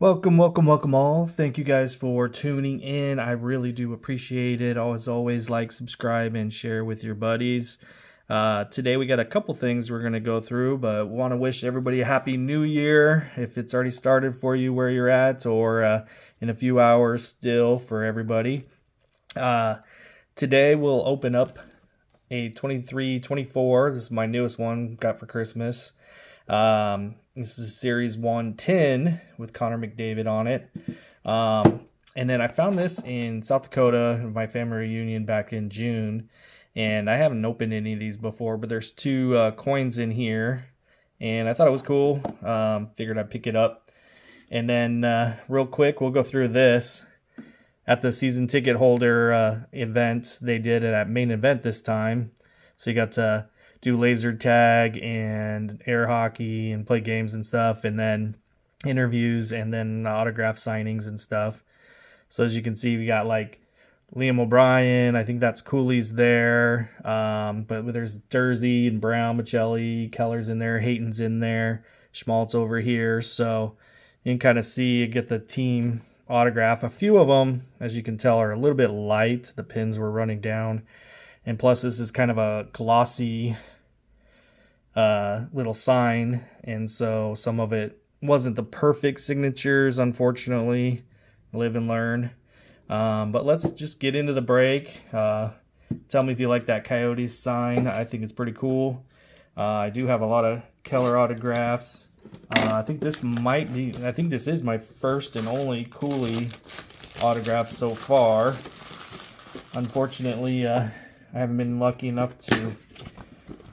Welcome, welcome, welcome all. Thank you guys for tuning in. I really do appreciate it. As always, like, subscribe, and share with your buddies. Today we got a couple things we're going to go through, but want to wish everybody a happy new year. If it's already started for you where you're at, or in a few hours still for everybody. Today we'll open up a 23-24. This is my newest one, got for Christmas. This is Series 110 with Connor McDavid on it. And then I found this in South Dakota, my family reunion back in June. And I haven't opened any of these before, but there's two coins in here. And I thought it was cool. Figured I'd pick it up. And then real quick, we'll go through this. At the season ticket holder event, they did it at main event this time. So you got to do laser tag and air hockey and play games and stuff, and then interviews and then autograph signings and stuff. So as you can see, we got like Liam O'Brien. I think that's Cooley's there. But there's Dursey and Brown, Michelli, Keller's in there, Hayton's in there, Schmaltz over here. So you can kind of see, get the team autograph. A few of them, as you can tell, are a little bit light. The pins were running down. And plus, this is kind of a glossy little sign, and so some of it wasn't the perfect signatures, unfortunately. Live and learn. But let's just get into the break. Tell me if you like that Coyotes sign. I think it's pretty cool. I do have a lot of Keller autographs. I think this is my first and only Cooley autograph so far. Unfortunately, I haven't been lucky enough to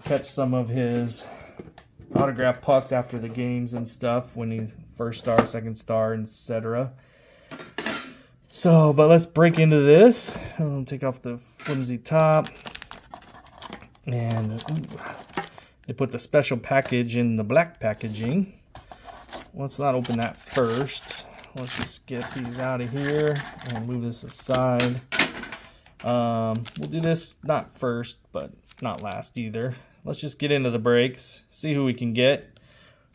catch some of his autograph pucks after the games and stuff when he's first star, second star, etc. So, but let's break into this. I'll take off the flimsy top. And they put the special package in the black packaging. Let's not open that first. Let's just get these out of here and move this aside. We'll do this not first, but not last either. Let's just get into the breaks, see who we can get.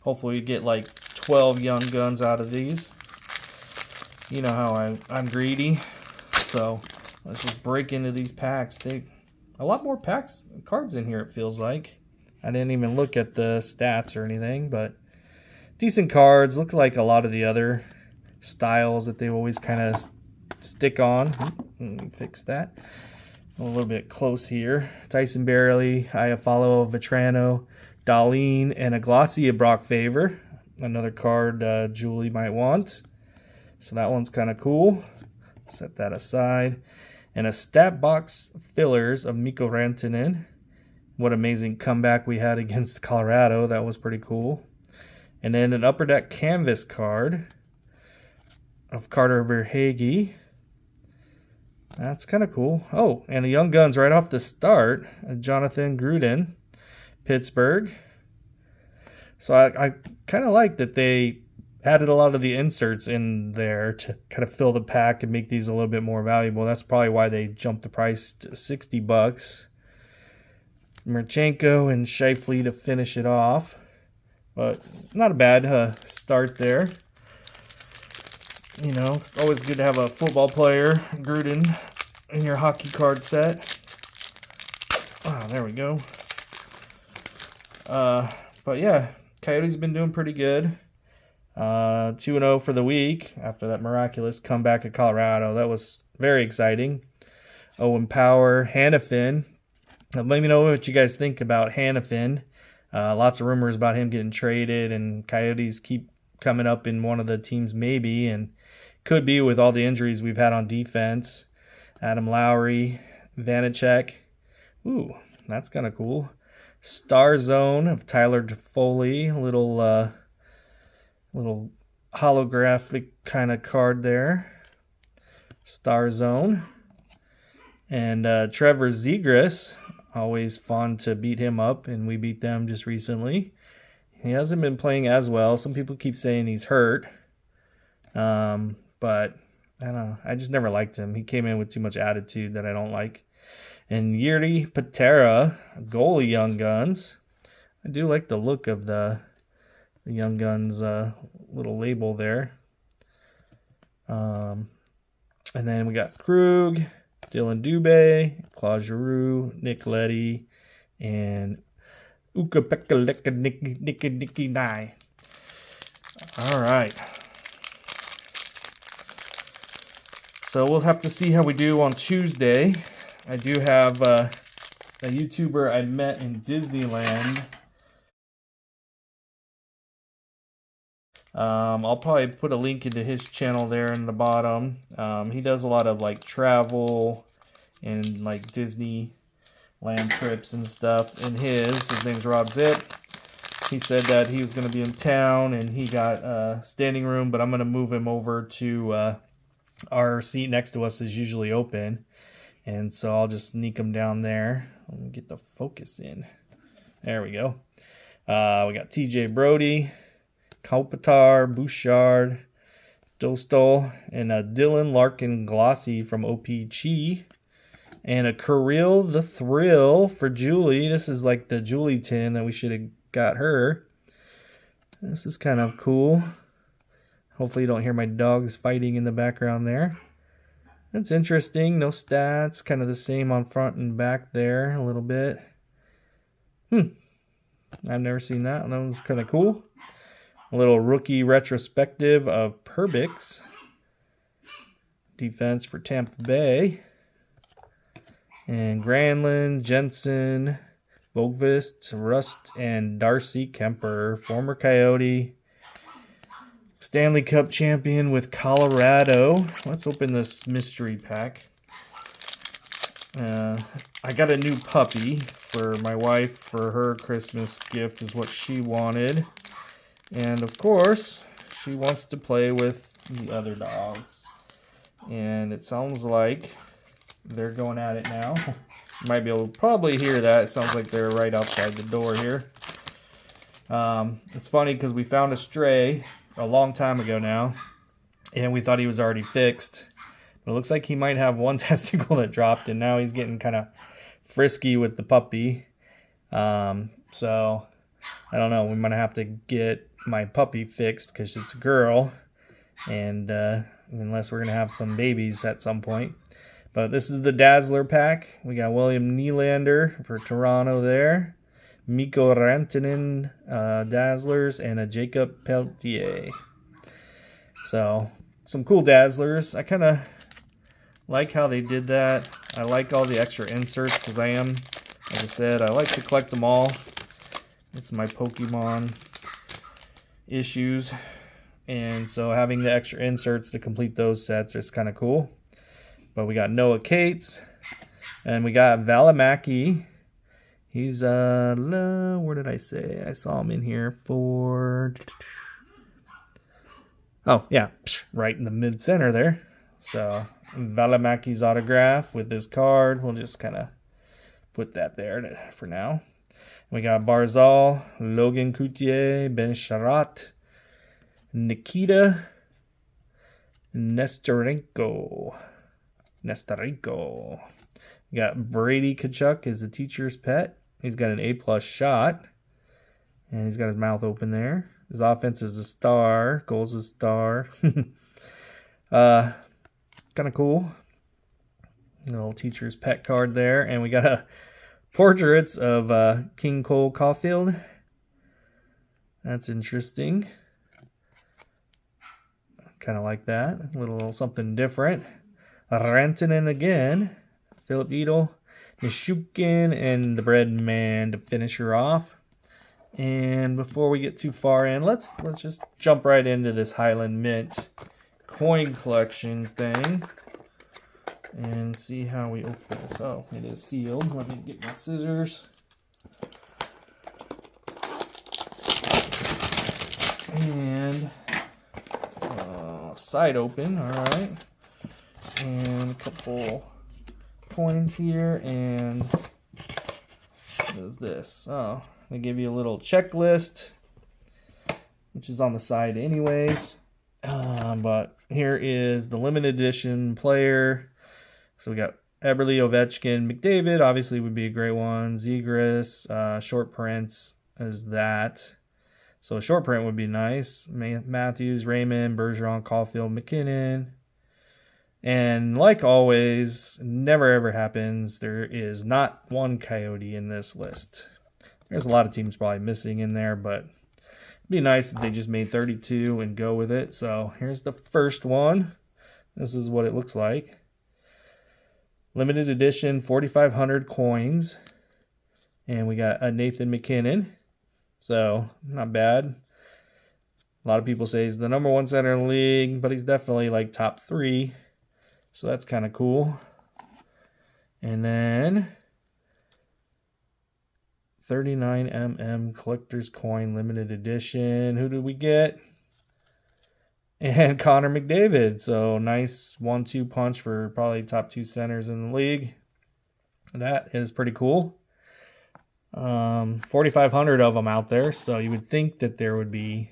Hopefully we get like 12 young guns out of these. You know how I'm greedy. So let's just break into these packs. A lot more cards in here, it feels like. I didn't even look at the stats or anything, but decent cards. Look like a lot of the other styles that they always kind of stick on. Let me fix that. A little bit close here. Tyson Barely, Iafallo, Vetrano, Darlene, and a glossy Brock Favor. Another card Julie might want. So that one's kind of cool. Set that aside. And a stat box fillers of Mikko Rantanen. What amazing comeback we had against Colorado. That was pretty cool. And then an Upper Deck canvas card of Carter Verhaeghe. That's kind of cool. Oh, and a Young Guns right off the start. Jonathan Gruden, Pittsburgh. So I kind of like that they added a lot of the inserts in there to kind of fill the pack and make these a little bit more valuable. That's probably why they jumped the price to $60. Marchenko and Scheifele to finish it off. But not a bad start there. You know, it's always good to have a football player, Gruden, in your hockey card set. There we go. But yeah, Coyotes been doing pretty good. 2-0 for the week after that miraculous comeback at Colorado. That was very exciting. Owen Power, Hanifin. Let me know what you guys think about Hanifin. Lots of rumors about him getting traded, and Coyotes keep coming up in one of the teams maybe, and could be with all the injuries we've had on defense. Adam Lowry, Vanacek. Ooh, that's kind of cool. Star Zone of Tyler Toffoli. Little holographic kind of card there. Star Zone. And Trevor Zegras. Always fun to beat him up, and we beat them just recently. He hasn't been playing as well. Some people keep saying he's hurt. But I don't know. I just never liked him. He came in with too much attitude that I don't like. And Yuri Patera, goalie Young Guns. I do like the look of the Young Guns little label there. And then we got Krug, Dylan Dubé, Claude Giroux, Nick Leddy, and Ukapeka Nicky Nye. All right. So we'll have to see how we do on Tuesday. I do have a YouTuber I met in Disneyland. I'll probably put a link into his channel there in the bottom. He does a lot of like travel and like Disneyland trips and stuff. And his name's Rob Zip. He said that he was going to be in town and he got standing room, but I'm going to move him over to our seat next to us is usually open. And so I'll just sneak him down there. Let me get the focus in. There we go. We got TJ Brody, Kopitar, Bouchard, Dostal, and a Dylan Larkin Glossy from OPG. And a Kirill the Thrill for Julie. This is like the Julie tin that we should have got her. This is kind of cool. Hopefully you don't hear my dogs fighting in the background there. That's interesting. No stats. Kind of the same on front and back there a little bit. I've never seen that. That one's kind of cool. A little rookie retrospective of Perbix. Defense for Tampa Bay. And Granlund, Jensen, Boqvist, Rust, and Darcy Kemper. Former Coyote. Stanley Cup champion with Colorado. Let's open this mystery pack. I got a new puppy for my wife for her Christmas gift is what she wanted. And of course, she wants to play with the other dogs. And it sounds like they're going at it now. You might be able to probably hear that. It sounds like they're right outside the door here. It's funny because we found a stray a long time ago now, and we thought he was already fixed. But it looks like he might have one testicle that dropped, and now he's getting kind of frisky with the puppy. So I don't know. We might have to get my puppy fixed because it's a girl, and unless we're gonna have some babies at some point. But this is the Dazzler pack. We got William Nylander for Toronto there. Mikko Rantanen Dazzlers, and a Jacob Pelletier. So, some cool Dazzlers. I kind of like how they did that. I like all the extra inserts because I am, like I said, I like to collect them all. It's my Pokemon issues. And so having the extra inserts to complete those sets is kind of cool. But we got Noah Cates. And we got Valimaki. He's, where did I say? I saw him in here for... Oh, yeah, right in the mid-center there. So, Valimaki's autograph with his card. We'll just kind of put that there for now. We got Barzal, Logan Coutier, Ben Sherratt, Nikita Nestorenko. We got Brady Tkachuk as the teacher's pet. He's got an A+ shot. And he's got his mouth open there. His offense is a star. Goals is a star. Kind of cool. Little teacher's pet card there. And we got a portraits of King Cole Caulfield. That's interesting. Kind of like that. A little something different. Rantanen again. Philip Edel. Nishukin and the Bread Man to finish her off. And before we get too far in, let's just jump right into this Highland Mint coin collection thing and see how we open this. Oh, it is sealed. Let me get my scissors. And side open, all right. And a couple coins here, and what is this? Oh, they give you a little checklist, which is on the side anyways. But here is the limited edition player. So we got Eberle, Ovechkin, McDavid obviously would be a great one. Zegras, short prints is that. So a short print would be nice. Matthews, Raymond, Bergeron, Caulfield, McKinnon, And like always, never ever happens, there is not one Coyote in this list. There's a lot of teams probably missing in there, but it'd be nice if they just made 32 and go with it. So here's the first one. This is what it looks like. Limited edition 4,500 coins. And we got a Nathan MacKinnon. So not bad. A lot of people say he's the #1 center in the league, but he's definitely like top 3. So that's kind of cool. And then 39mm collector's coin limited edition. Who did we get? And Connor McDavid. So nice 1-2 punch for probably top 2 centers in the league. That is pretty cool. 4,500 of them out there. So you would think that there would be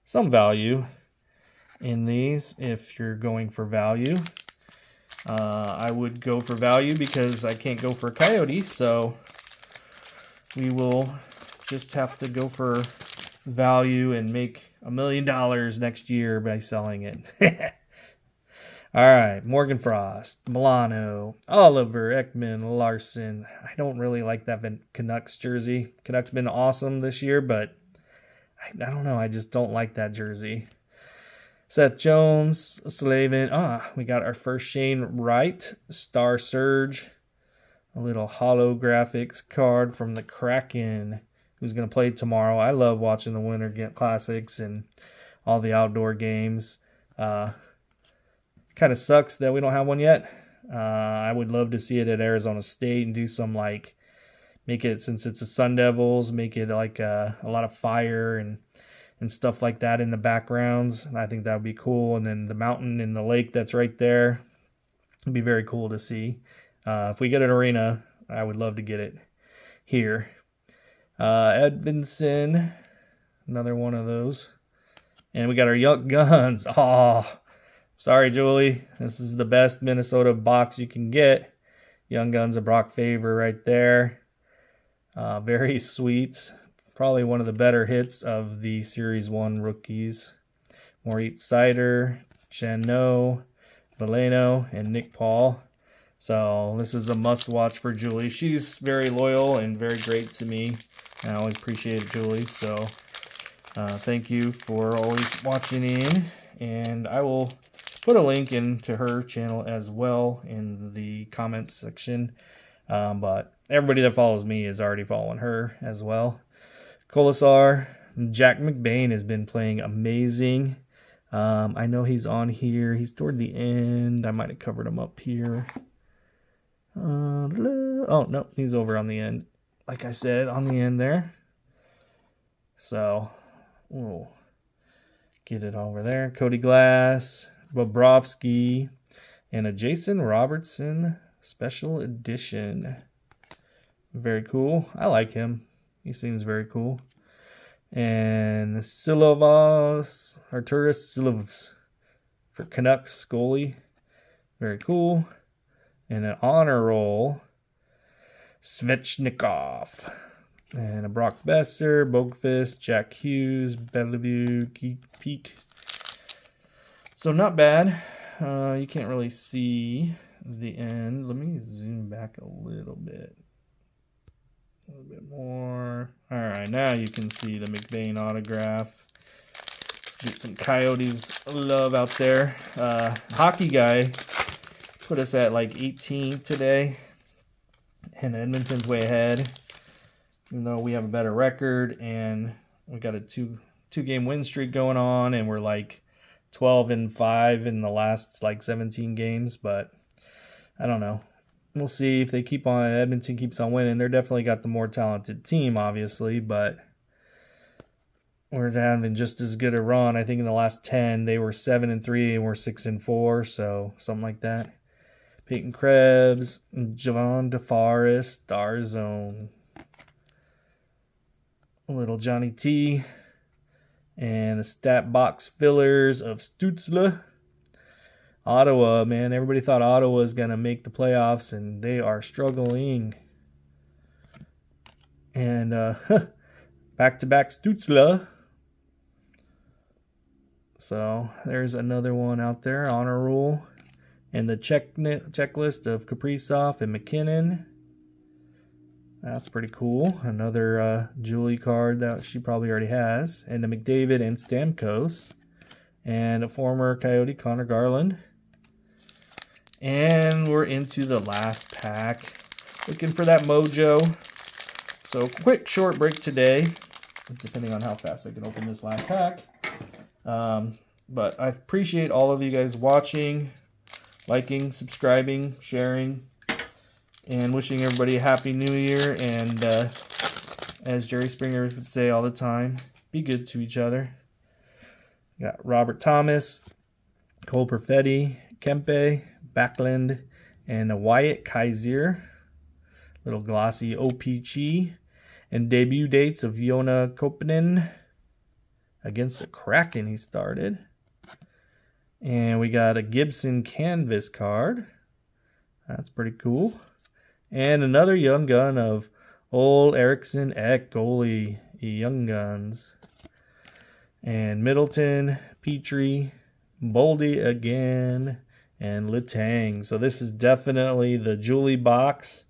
some value in these if you're going for value. I would go for value because I can't go for Coyote, so we will just have to go for value and make $1 million next year by selling it. All right, Morgan Frost, Milano, Oliver, Ekman, Larson. I don't really like that Canucks jersey. Canucks been awesome this year, but I don't know. I just don't like that jersey. Seth Jones, Slavin. We got our first Shane Wright, Star Surge. A little holographics card from the Kraken, who's going to play tomorrow. I love watching the Winter Classics and all the outdoor games. Kind of sucks that we don't have one yet. I would love to see it at Arizona State and do some make it, since it's the Sun Devils, make it like a lot of fire and stuff like that in the backgrounds. And I think that would be cool. And then the mountain and the lake that's right there would be very cool to see. If we get an arena, I would love to get it here. Edvinson, another one of those. And we got our Young Guns. Sorry, Julie. This is the best Minnesota box you can get. Young Guns of Brock Faber right there. Very sweet. Probably one of the better hits of the Series 1 rookies. Moritz Seider, Chano, Valeno, and Nick Paul. So this is a must-watch for Julie. She's very loyal and very great to me. I always appreciate it, Julie. So thank you for always watching in. And I will put a link into her channel as well in the comments section. But everybody that follows me is already following her as well. Colasar, Jack McBain has been playing amazing. I know he's on here. He's toward the end. I might have covered him up here. Oh, no, he's over on the end. Like I said, on the end there. So, we'll get it over there. Cody Glass, Bobrovsky, and a Jason Robertson special edition. Very cool. I like him. He seems very cool. And Silovas, Arturas Silovas for Canucks goalie. Very cool. And an honor roll, Svechnikov. And a Brock Besser, Boguefist, Jack Hughes, Bellevue, Peak. So not bad. You can't really see the end. Let me zoom back a little bit. A little bit more. All right, now you can see the McBain autograph. Get some Coyotes love out there. Hockey Guy put us at like 18 today, and Edmonton's way ahead. Even though we have a better record, and we got a two-game win streak going on, and we're like 12-5 in the last like 17 games. But I don't know. We'll see if they keep on. Edmonton keeps on winning. They're definitely got the more talented team, obviously, but we're having just as good a run. I think in the last 10, they were 7-3 and we're 6-4, so something like that. Peyton Krebs, Javon DeForest, Star Zone. A little Johnny T. And the stat box fillers of Stützle. Ottawa, man. Everybody thought Ottawa was going to make the playoffs, and they are struggling. And back-to-back Stützle. So there's another one out there. Honor Roll. And the checklist of Kaprizov and McKinnon. That's pretty cool. Another Julie card that she probably already has. And the McDavid and Stamkos. And a former Coyote, Connor Garland. And we're into the last pack. Looking for that mojo. So quick short break today. Depending on how fast I can open this last pack. But I appreciate all of you guys watching, liking, subscribing, sharing, and wishing everybody a happy new year. And as Jerry Springer would say all the time, be good to each other. Got Robert Thomas, Cole Perfetti, Kempe, Backlund, and a Wyatt Kaiser. Little glossy OPG. And debut dates of Joona Koppanen against the Kraken he started. And we got a Gibson canvas card. That's pretty cool. And another young gun of Old Eriksson Ek goalie. Young guns. And Middleton, Petrie, Boldy again, and Letang. So this is definitely the Julie box.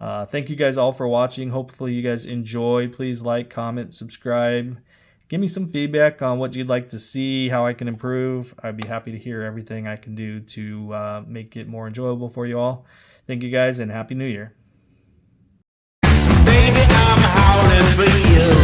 Thank you guys all for watching. Hopefully you guys enjoyed. Please like, comment, subscribe. Give me some feedback on what you'd like to see, how I can improve. I'd be happy to hear everything I can do to make it more enjoyable for you all. Thank you guys, and Happy New Year. Baby, I'm howling for you.